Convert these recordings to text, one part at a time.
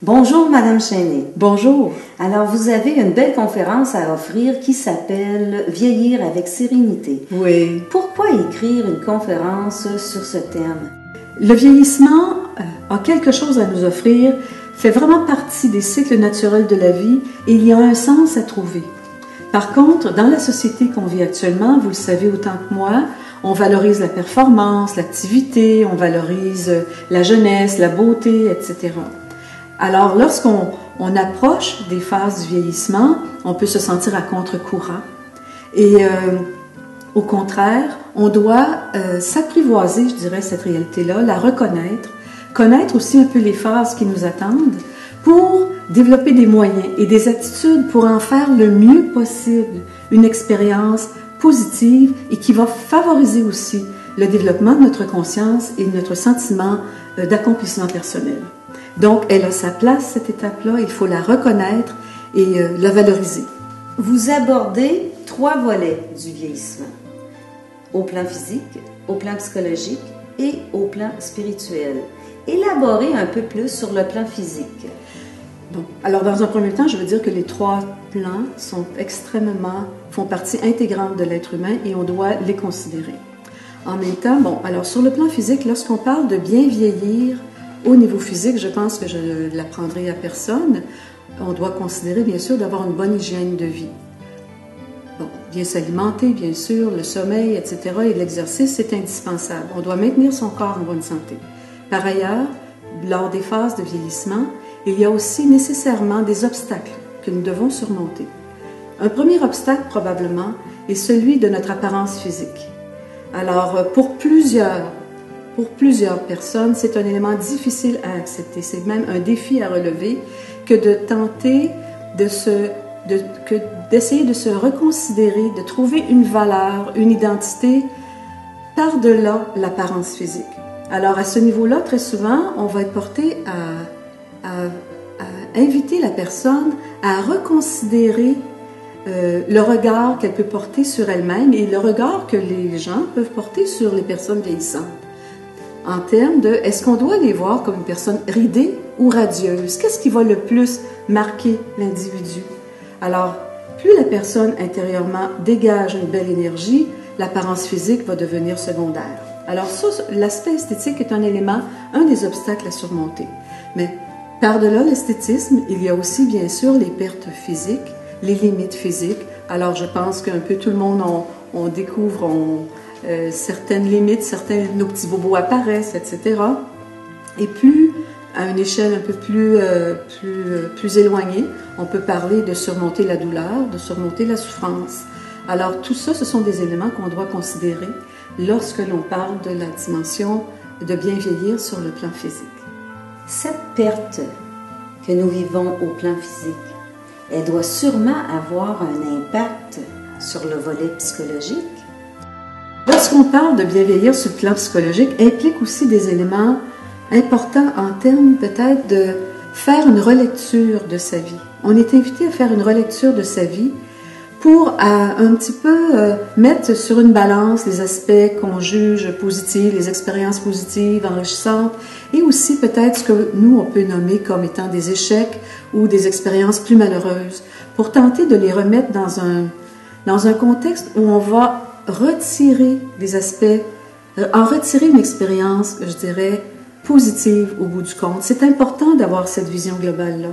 Bonjour, Madame Chénier. Bonjour. Alors, vous avez une belle conférence à offrir qui s'appelle « Vieillir avec sérénité ». Oui. Pourquoi écrire une conférence sur ce thème? Le vieillissement a quelque chose à nous offrir, fait vraiment partie des cycles naturels de la vie et il y a un sens à trouver. Par contre, dans la société qu'on vit actuellement, vous le savez autant que moi, on valorise la performance, l'activité, on valorise la jeunesse, la beauté, etc. Alors, lorsqu'on approche des phases du vieillissement, on peut se sentir à contre-courant. Et au contraire, on doit s'apprivoiser, je dirais, cette réalité-là, la reconnaître, connaître aussi un peu les phases qui nous attendent pour développer des moyens et des attitudes pour en faire le mieux possible une expérience positive et qui va favoriser aussi le développement de notre conscience et de notre sentiment d'accomplissement personnel. Donc, elle a sa place, cette étape-là, il faut la reconnaître et la valoriser. Vous abordez 3 volets du vieillissement, au plan physique, au plan psychologique et au plan spirituel. Élaborez un peu plus sur le plan physique. Bon, alors dans un premier temps, je veux dire que les 3 plans font partie intégrante de l'être humain et on doit les considérer. En même temps, alors sur le plan physique, lorsqu'on parle de bien vieillir, au niveau physique, je pense que je ne l'apprendrai à personne. On doit considérer, bien sûr, d'avoir une bonne hygiène de vie. Bon, bien s'alimenter, bien sûr, le sommeil, etc. et l'exercice, c'est indispensable. On doit maintenir son corps en bonne santé. Par ailleurs, lors des phases de vieillissement, il y a aussi nécessairement des obstacles que nous devons surmonter. Un premier obstacle, probablement, est celui de notre apparence physique. Alors, pour plusieurs personnes, c'est un élément difficile à accepter. C'est même un défi à relever que de tenter d'essayer de se reconsidérer, de trouver une valeur, une identité par-delà l'apparence physique. Alors, à ce niveau-là, très souvent, on va être porté à inviter la personne à reconsidérer le regard qu'elle peut porter sur elle-même et le regard que les gens peuvent porter sur les personnes vieillissantes. En termes de, est-ce qu'on doit les voir comme une personne ridée ou radieuse? Qu'est-ce qui va le plus marquer l'individu? Alors, plus la personne intérieurement dégage une belle énergie, l'apparence physique va devenir secondaire. Alors ça, l'aspect esthétique est un élément, un des obstacles à surmonter. Mais par-delà l'esthétisme, il y a aussi bien sûr les pertes physiques, les limites physiques. Alors je pense qu'un peu tout le monde, on découvre certaines limites, nos petits bobos apparaissent, etc. Et plus, à une échelle un peu plus éloignée, on peut parler de surmonter la douleur, de surmonter la souffrance. Alors tout ça, ce sont des éléments qu'on doit considérer lorsque l'on parle de la dimension de bien vieillir sur le plan physique. Cette perte que nous vivons au plan physique, elle doit sûrement avoir un impact sur le volet psychologique. Lorsqu'on parle de bien vieillir sur le plan psychologique, implique aussi des éléments importants en termes peut-être de faire une relecture de sa vie. On est invité à faire une relecture de sa vie pour un petit peu mettre sur une balance les aspects qu'on juge positifs, les expériences positives, enrichissantes, et aussi peut-être ce que nous, on peut nommer comme étant des échecs ou des expériences plus malheureuses, pour tenter de les remettre dans un contexte où on va retirer des aspects, en retirer une expérience, je dirais, positive au bout du compte. C'est important d'avoir cette vision globale-là.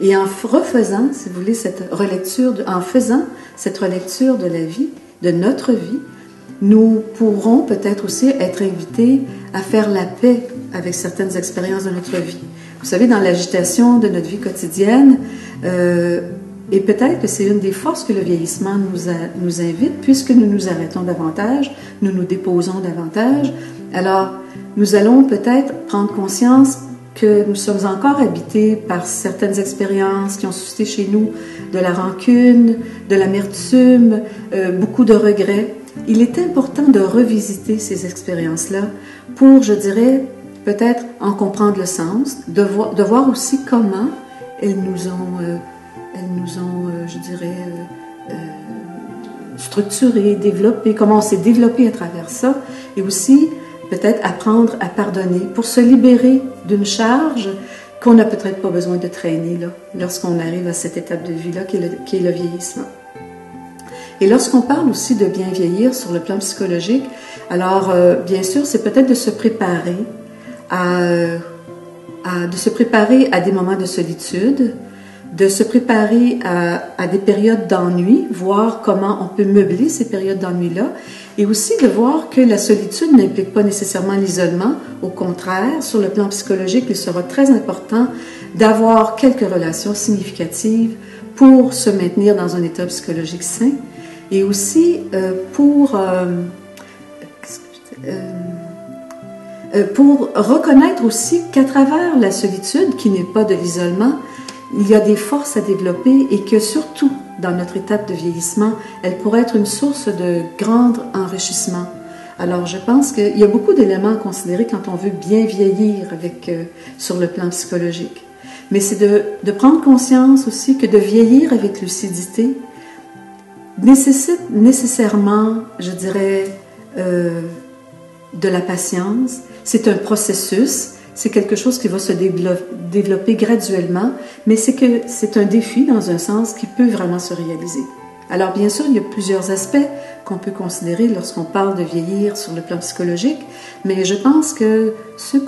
Et en refaisant, si vous voulez, en faisant cette relecture de la vie, de notre vie, nous pourrons peut-être aussi être invités à faire la paix avec certaines expériences de notre vie. Vous savez, dans l'agitation de notre vie quotidienne, et peut-être que c'est une des forces que le vieillissement nous invite, puisque nous nous arrêtons davantage, nous nous déposons davantage. Alors, nous allons peut-être prendre conscience que nous sommes encore habités par certaines expériences qui ont suscité chez nous de la rancune, de l'amertume, beaucoup de regrets. Il est important de revisiter ces expériences-là pour, je dirais, peut-être en comprendre le sens, de voir aussi comment elles nous ont je dirais, structuré, développé, comment on s'est développé à travers ça, et aussi peut-être apprendre à pardonner pour se libérer d'une charge qu'on n'a peut-être pas besoin de traîner là, lorsqu'on arrive à cette étape de vie-là qui est le vieillissement. Et lorsqu'on parle aussi de bien vieillir sur le plan psychologique, alors bien sûr, c'est peut-être de se préparer à des moments de solitude, de se préparer à des périodes d'ennui, voir comment on peut meubler ces périodes d'ennui-là, et aussi de voir que la solitude n'implique pas nécessairement l'isolement. Au contraire, sur le plan psychologique, il sera très important d'avoir quelques relations significatives pour se maintenir dans un état psychologique sain, et aussi pour reconnaître aussi qu'à travers la solitude, qui n'est pas de l'isolement, il y a des forces à développer et que surtout dans notre étape de vieillissement, elle pourrait être une source de grand enrichissement. Alors je pense qu'il y a beaucoup d'éléments à considérer quand on veut bien vieillir sur le plan psychologique. Mais c'est de prendre conscience aussi que de vieillir avec lucidité nécessite nécessairement, je dirais, de la patience. C'est un processus, c'est quelque chose qui va se développer graduellement, mais c'est un défi dans un sens qui peut vraiment se réaliser. Alors bien sûr, il y a plusieurs aspects qu'on peut considérer lorsqu'on parle de vieillir sur le plan psychologique, mais je pense que ceux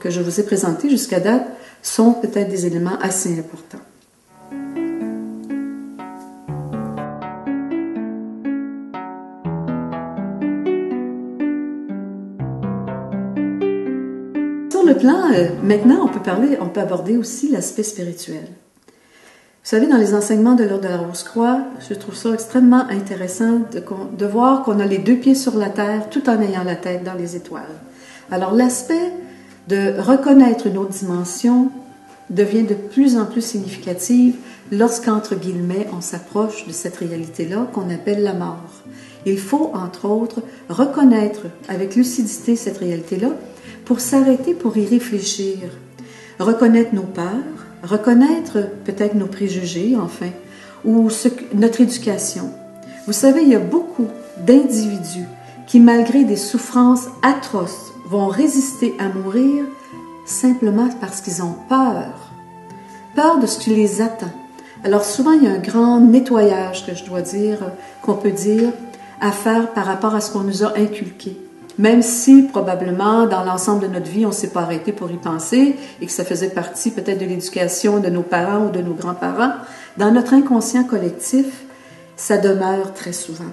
que je vous ai présentés jusqu'à date sont peut-être des éléments assez importants. Sur le plan, maintenant, on peut aborder aussi l'aspect spirituel. Vous savez, dans les enseignements de l'Ordre de la Rose-Croix, je trouve ça extrêmement intéressant de voir qu'on a les deux pieds sur la terre tout en ayant la tête dans les étoiles. Alors, l'aspect de reconnaître une autre dimension devient de plus en plus significative lorsqu'entre guillemets, on s'approche de cette réalité-là qu'on appelle la mort. Il faut, entre autres, reconnaître avec lucidité cette réalité-là pour s'arrêter, pour y réfléchir, reconnaître nos peurs, reconnaître peut-être nos préjugés, enfin, ou notre éducation. Vous savez, il y a beaucoup d'individus qui, malgré des souffrances atroces, vont résister à mourir simplement parce qu'ils ont peur de ce qui les attend. Alors souvent, il y a un grand nettoyage, qu'on peut dire, à faire par rapport à ce qu'on nous a inculqué. Même si, probablement, dans l'ensemble de notre vie, on ne s'est pas arrêté pour y penser et que ça faisait partie peut-être de l'éducation de nos parents ou de nos grands-parents, dans notre inconscient collectif, ça demeure très souvent.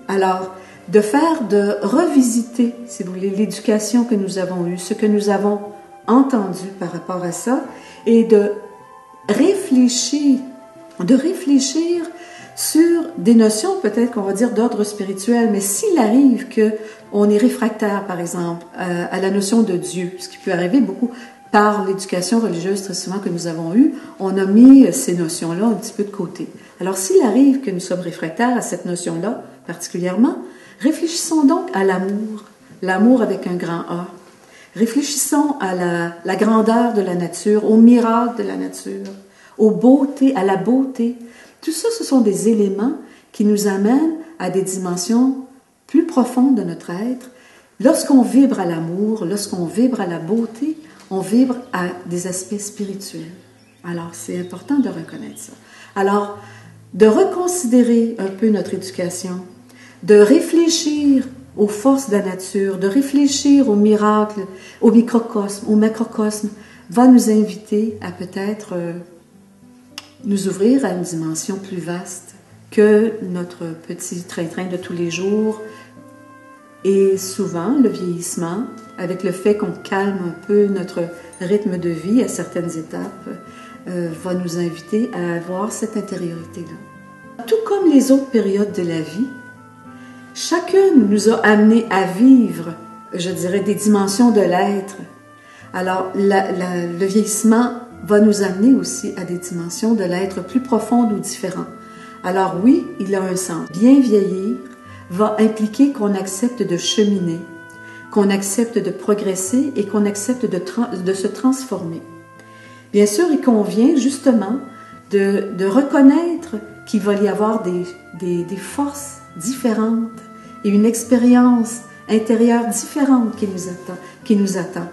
Alors, de revisiter, si vous voulez, l'éducation que nous avons eue, ce que nous avons entendu par rapport à ça, et de réfléchir sur des notions peut-être qu'on va dire d'ordre spirituel, mais s'il arrive qu'on est réfractaire, par exemple, à la notion de Dieu, ce qui peut arriver beaucoup par l'éducation religieuse très souvent que nous avons eue, on a mis ces notions-là un petit peu de côté. Alors s'il arrive que nous sommes réfractaires à cette notion-là particulièrement, réfléchissons donc à l'amour avec un grand A. Réfléchissons à la grandeur de la nature, au miracle de la nature, à la beauté. Tout ça, ce sont des éléments qui nous amènent à des dimensions plus profondes de notre être. Lorsqu'on vibre à l'amour, lorsqu'on vibre à la beauté, on vibre à des aspects spirituels. Alors, c'est important de reconnaître ça. Alors, de reconsidérer un peu notre éducation, de réfléchir aux forces de la nature, de réfléchir aux miracles, au microcosme, au macrocosme, va nous inviter à peut-être nous ouvrir à une dimension plus vaste que notre petit train-train de tous les jours. Et souvent, le vieillissement, avec le fait qu'on calme un peu notre rythme de vie à certaines étapes, va nous inviter à avoir cette intériorité-là. Tout comme les autres périodes de la vie, chacune nous a amenés à vivre, je dirais, des dimensions de l'être. Alors, le vieillissement va nous amener aussi à des dimensions de l'être plus profondes ou différentes. Alors oui, il a un sens. Bien vieillir va impliquer qu'on accepte de cheminer, qu'on accepte de progresser et qu'on accepte de se transformer. Bien sûr, il convient justement de reconnaître qu'il va y avoir des forces différentes et une expérience intérieure différente qui nous attend.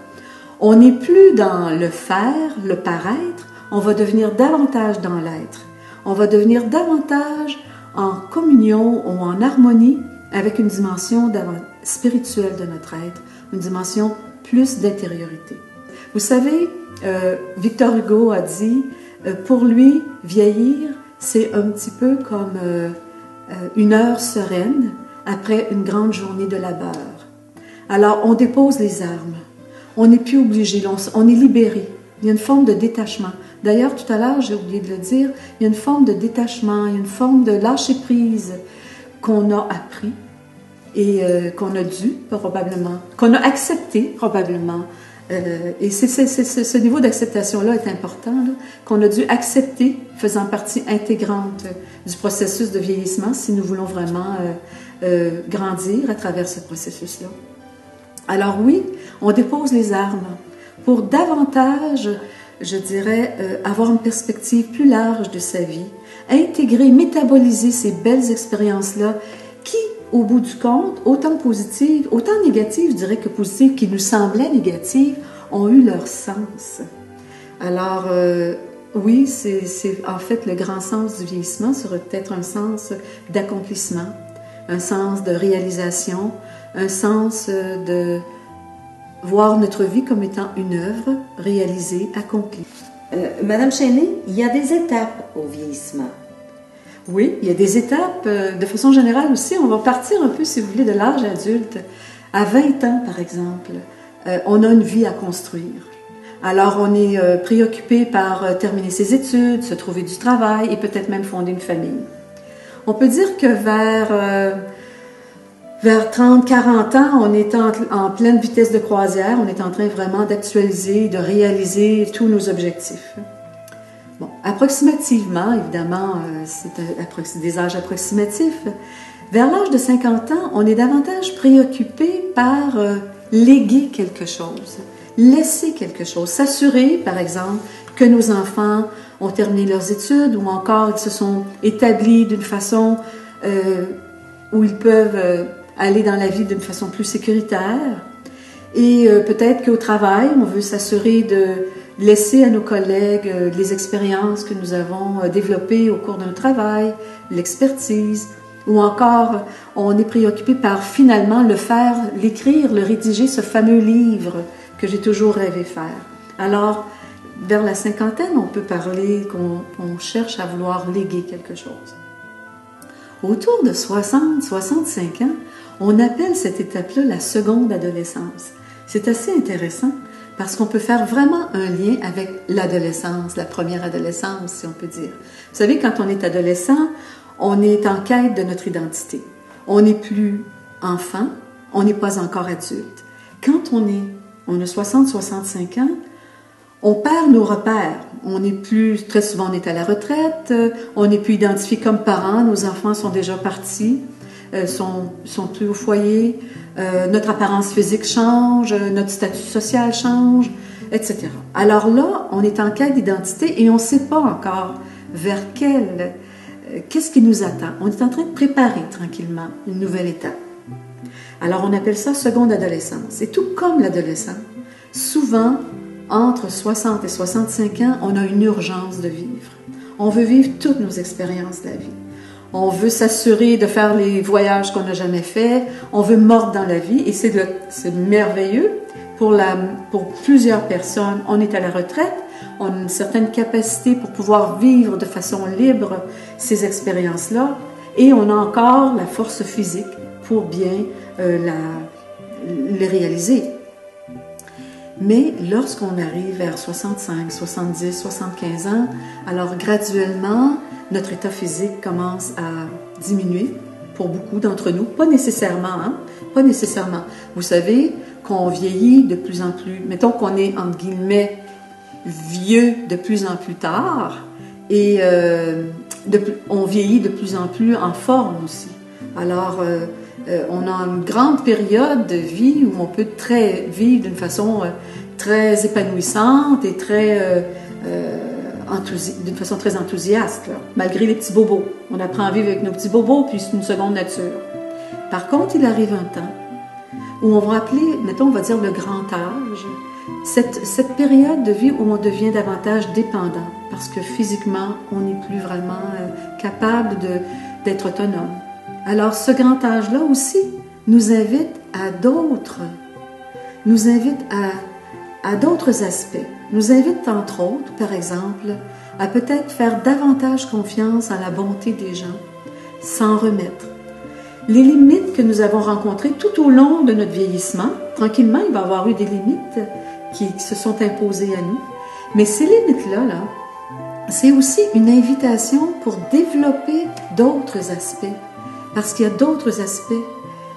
On n'est plus dans le faire, le paraître, on va devenir davantage dans l'être. On va devenir davantage en communion ou en harmonie avec une dimension spirituelle de notre être, une dimension plus d'intériorité. Vous savez, Victor Hugo a dit, pour lui, vieillir, c'est un petit peu comme une heure sereine après une grande journée de labeur. Alors, on dépose les armes. On n'est plus obligé, on est libéré. Il y a une forme de détachement. D'ailleurs, tout à l'heure, j'ai oublié de le dire, il y a une forme de détachement, il y a une forme de lâcher-prise qu'on a appris et qu'on a dû probablement, qu'on a accepté probablement. Et ce niveau d'acceptation-là est important, qu'on a dû accepter, faisant partie intégrante du processus de vieillissement, si nous voulons vraiment grandir à travers ce processus-là. Alors oui, on dépose les armes pour davantage, je dirais, avoir une perspective plus large de sa vie, intégrer, métaboliser ces belles expériences-là qui, au bout du compte, autant positives, autant négatives, je dirais que positives, qui nous semblaient négatives, ont eu leur sens. Alors, oui, c'est en fait le grand sens du vieillissement serait peut-être un sens d'accomplissement, un sens de réalisation, un sens de voir notre vie comme étant une œuvre réalisée, accomplie. Madame Chénier, il y a des étapes au vieillissement. Oui, il y a des étapes. De façon générale aussi, on va partir un peu, si vous voulez, de l'âge adulte. À 20 ans, par exemple, on a une vie à construire. Alors, on est préoccupé par terminer ses études, se trouver du travail et peut-être même fonder une famille. On peut dire que vers 30, 40 ans, on est en pleine vitesse de croisière, on est en train vraiment d'actualiser, de réaliser tous nos objectifs. Bon, approximativement, évidemment, c'est des âges approximatifs. Vers l'âge de 50 ans, on est davantage préoccupé par léguer quelque chose, laisser quelque chose, s'assurer, par exemple, que nos enfants ont terminé leurs études ou encore ils se sont établis d'une façon où ils peuvent aller dans la vie d'une façon plus sécuritaire. Et peut-être qu'au travail, on veut s'assurer de laisser à nos collègues les expériences que nous avons développées au cours de notre travail, l'expertise, ou encore on est préoccupé par finalement le faire, l'écrire, le rédiger, ce fameux livre que j'ai toujours rêvé faire. Alors, vers la cinquantaine, on peut parler qu'on cherche à vouloir léguer quelque chose. Autour de 60, 65 ans, on appelle cette étape-là la seconde adolescence. C'est assez intéressant parce qu'on peut faire vraiment un lien avec l'adolescence, la première adolescence, si on peut dire. Vous savez, quand on est adolescent, on est en quête de notre identité. On n'est plus enfant, on n'est pas encore adulte. Quand on a 60, 65 ans, on perd nos repères. On n'est plus, très souvent on est à la retraite, on n'est plus identifié comme parents, nos enfants sont déjà partis, sont plus au foyer, notre apparence physique change, notre statut social change, etc. Alors là, on est en quête d'identité et on ne sait pas encore vers qu'est-ce qui nous attend. On est en train de préparer tranquillement une nouvelle étape. Alors on appelle ça seconde adolescence. Et tout comme l'adolescent, souvent, entre 60 et 65 ans, on a une urgence de vivre. On veut vivre toutes nos expériences de la vie. On veut s'assurer de faire les voyages qu'on n'a jamais faits. On veut mordre dans la vie et c'est merveilleux. Pour plusieurs personnes, on est à la retraite. On a une certaine capacité pour pouvoir vivre de façon libre ces expériences-là. Et on a encore la force physique pour bien les réaliser. Mais lorsqu'on arrive vers 65, 70, 75 ans, alors graduellement, notre état physique commence à diminuer pour beaucoup d'entre nous. Pas nécessairement, hein? Pas nécessairement. Vous savez qu'on vieillit de plus en plus, mettons qu'on est, entre guillemets, vieux de plus en plus tard et on vieillit de plus en plus en forme aussi. Alors, on a une grande période de vie où on peut vivre d'une façon très épanouissante et d'une façon très enthousiaste, là, malgré les petits bobos. On apprend à vivre avec nos petits bobos, puis c'est une seconde nature. Par contre, il arrive un temps où on va appeler, mettons, on va dire le grand âge, cette période de vie où on devient davantage dépendant, parce que physiquement, on n'est plus vraiment capable d'être autonome. Alors, ce grand âge-là aussi nous invite à d'autres aspects. Nous invite, entre autres, par exemple, à peut-être faire davantage confiance à la bonté des gens, s'en remettre. Les limites que nous avons rencontrées tout au long de notre vieillissement, tranquillement, il va y avoir eu des limites qui se sont imposées à nous. Mais ces limites-là, c'est aussi une invitation pour développer d'autres aspects, parce qu'il y a d'autres aspects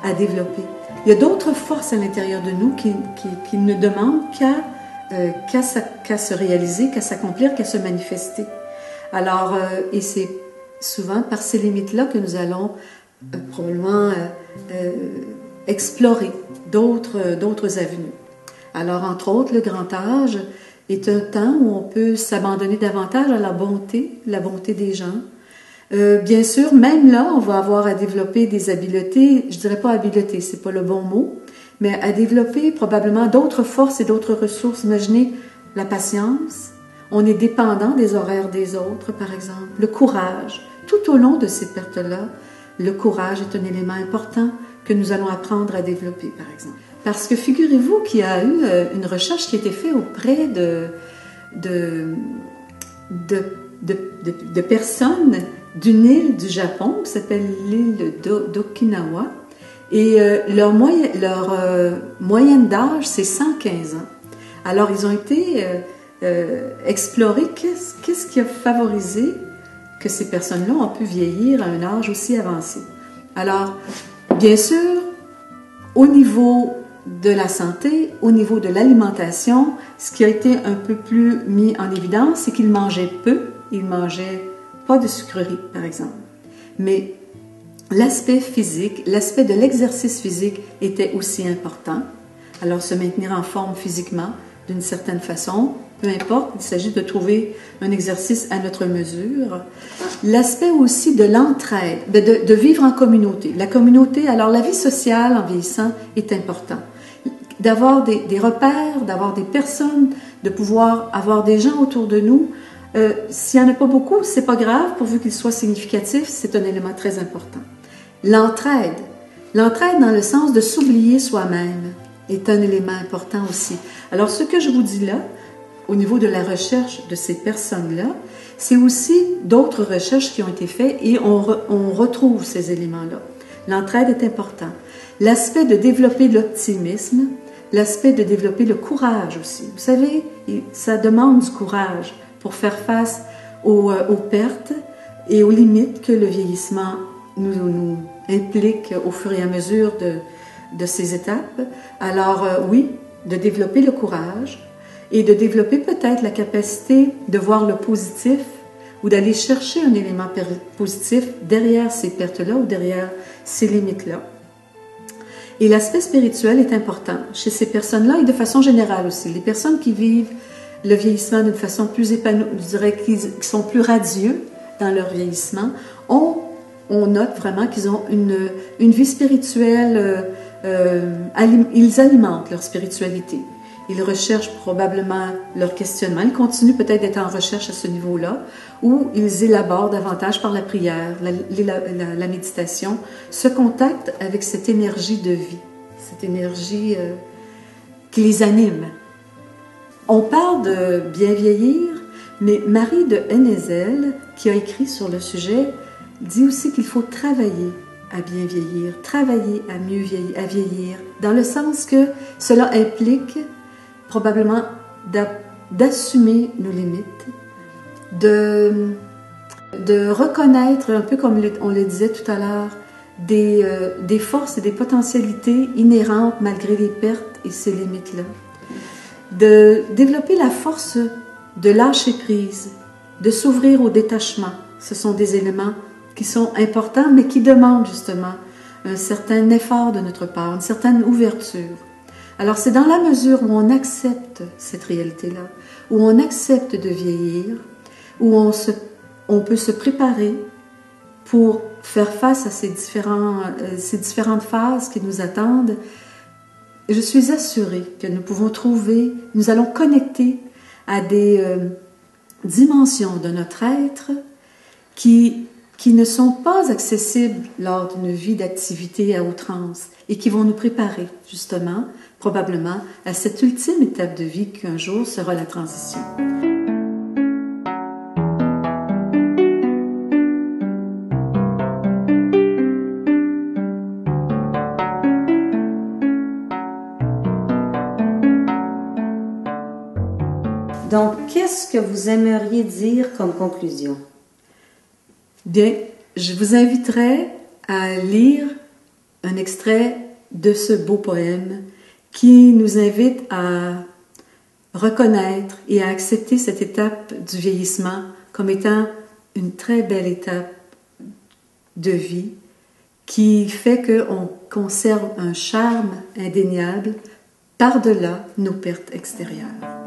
à développer. Il y a d'autres forces à l'intérieur de nous qui ne demandent qu'à se réaliser, qu'à s'accomplir, qu'à se manifester. Alors, et c'est souvent par ces limites-là que nous allons probablement explorer d'autres avenues. Alors, entre autres, le grand âge est un temps où on peut s'abandonner davantage à la bonté des gens. Bien sûr, même là, on va avoir à développer des habiletés, je dirais pas habiletés, c'est pas le bon mot, mais à développer probablement d'autres forces et d'autres ressources. Imaginez la patience, on est dépendant des horaires des autres, par exemple. Le courage, tout au long de ces pertes-là, le courage est un élément important que nous allons apprendre à développer, par exemple. Parce que figurez-vous qu'il y a eu une recherche qui a été faite auprès de personnes d'une île du Japon qui s'appelle l'île d'Okinawa. Et leur moyenne d'âge, c'est 115 ans. Alors, ils ont été explorer qu'est-ce qui a favorisé que ces personnes-là ont pu vieillir à un âge aussi avancé. Alors, bien sûr, au niveau de la santé, au niveau de l'alimentation, ce qui a été un peu plus mis en évidence, c'est qu'ils mangeaient peu, ils mangeaient pas de sucreries, par exemple. Mais l'aspect physique, l'aspect de l'exercice physique était aussi important. Alors, se maintenir en forme physiquement, d'une certaine façon, peu importe, il s'agit de trouver un exercice à notre mesure. L'aspect aussi de l'entraide, de vivre en communauté. La communauté, alors la vie sociale en vieillissant est important. D'avoir des repères, d'avoir des personnes, de pouvoir avoir des gens autour de nous. S'il n'y en a pas beaucoup, c'est pas grave, pourvu qu'ils soient significatifs, c'est un élément très important. L'entraide dans le sens de s'oublier soi-même est un élément important aussi. Alors, ce que je vous dis là, au niveau de la recherche de ces personnes-là, c'est aussi d'autres recherches qui ont été faites et on retrouve ces éléments-là. L'entraide est important. L'aspect de développer l'optimisme, l'aspect de développer le courage aussi. Vous savez, ça demande du courage pour faire face aux pertes et aux limites que le vieillissement nous implique au fur et à mesure de ces étapes. Alors oui, de développer le courage et de développer peut-être la capacité de voir le positif ou d'aller chercher un élément positif derrière ces pertes-là ou derrière ces limites-là. Et l'aspect spirituel est important chez ces personnes-là et de façon générale aussi. Les personnes qui vivent le vieillissement d'une façon plus épanouie, je dirais qui sont plus radieux dans leur vieillissement, on note vraiment qu'ils ont une vie spirituelle, ils alimentent leur spiritualité. Ils recherchent probablement leur questionnement. Ils continuent peut-être d'être en recherche à ce niveau-là, où ils élaborent davantage par la prière, la méditation, ce contact avec cette énergie de vie, cette énergie qui les anime. On parle de bien vieillir, mais Marie de Hennezel, qui a écrit sur le sujet, dit aussi qu'il faut travailler à bien vieillir, travailler à mieux vieillir, à vieillir, dans le sens que cela implique probablement d'assumer nos limites, de reconnaître, un peu comme on le disait tout à l'heure, des forces et des potentialités inhérentes malgré les pertes et ces limites-là. De développer la force de lâcher prise, de s'ouvrir au détachement. Ce sont des éléments qui sont importants, mais qui demandent justement un certain effort de notre part, une certaine ouverture. Alors c'est dans la mesure où on accepte cette réalité-là, où on accepte de vieillir, où on peut se préparer pour faire face à ces différentes phases qui nous attendent, je suis assurée que nous pouvons trouver, nous allons connecter à des dimensions de notre être qui ne sont pas accessibles lors d'une vie d'activité à outrance et qui vont nous préparer justement, probablement, à cette ultime étape de vie qu'un jour sera la transition. Donc, qu'est-ce que vous aimeriez dire comme conclusion? Bien, je vous inviterai à lire un extrait de ce beau poème qui nous invite à reconnaître et à accepter cette étape du vieillissement comme étant une très belle étape de vie qui fait qu'on conserve un charme indéniable par-delà nos pertes extérieures.